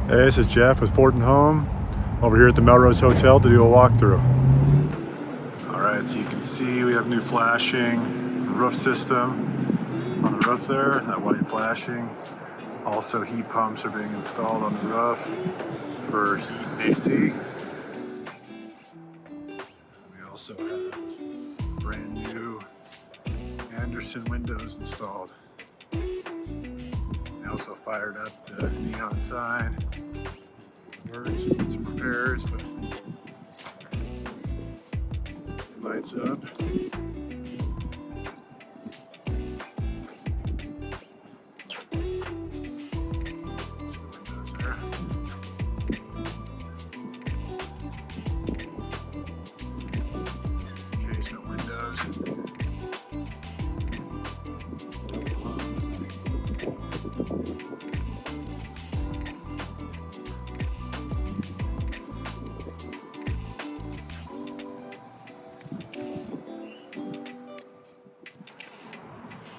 Hey, this is Jeff with Fort & Home over here at the Melrose Hotel to do a walkthrough. All right, so you can see we have new flashing roof system on the roof there, that white flashing. Also, heat pumps are being installed on the roof for heat and AC. We also have brand new Anderson windows installed. We also fired up the neon sign. Works, it needs some repairs, but it lights up. Some windows there. Casement windows.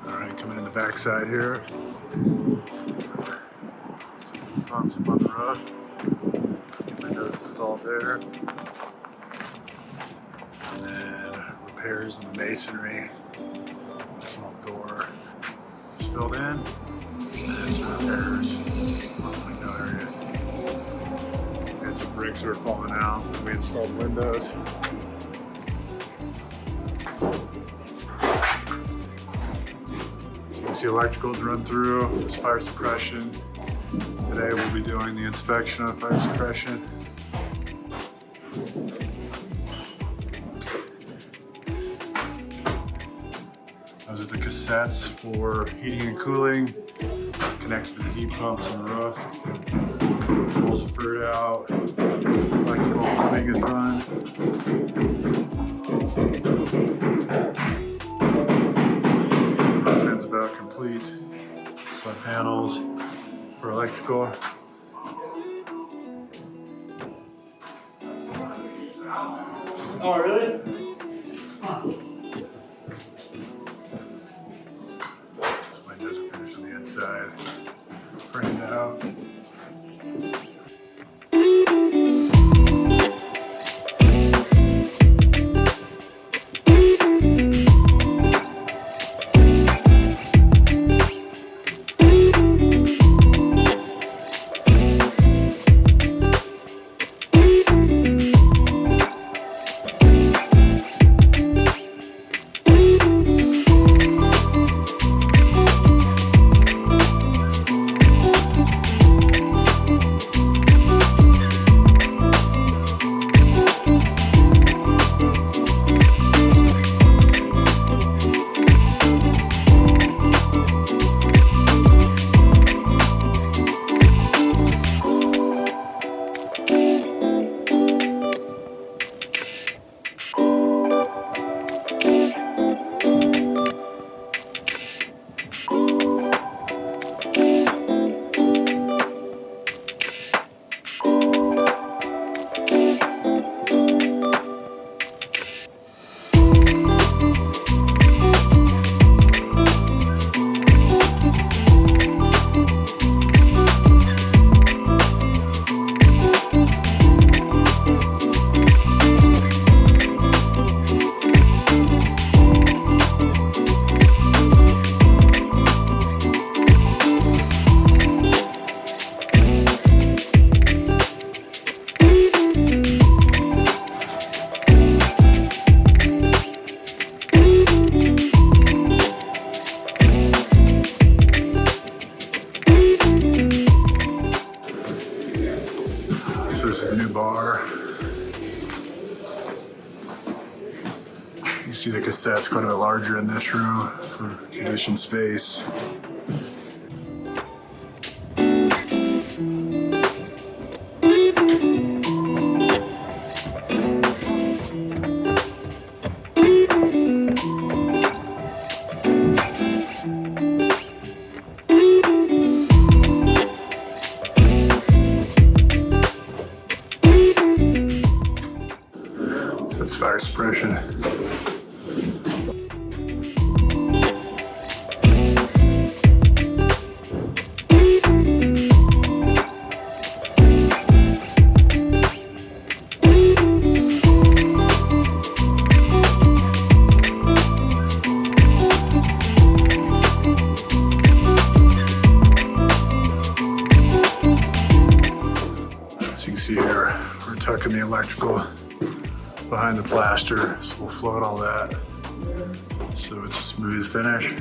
Alright, coming in the back side here. Some heat pumps up on the roof. Windows installed there. And then repairs in the masonry. There's an old door just filled in. And then some repairs on the window areas. We had some bricks that were falling out. We installed windows. See electricals run through. There's fire suppression. Today we'll be doing the inspection on fire suppression. Those are the cassettes for heating and cooling, connected to the heat pumps on the roof. Walls are furred out. Electrical plumbing is run. About complete. Side panels for electrical. Oh, really? Huh. These windows are finished on the inside. Framed out. This is the new bar. You see the cassette's quite a bit larger in this room for conditioned space. That's fire suppression. working the electrical behind the plaster, so we'll float all that so it's a smooth finish.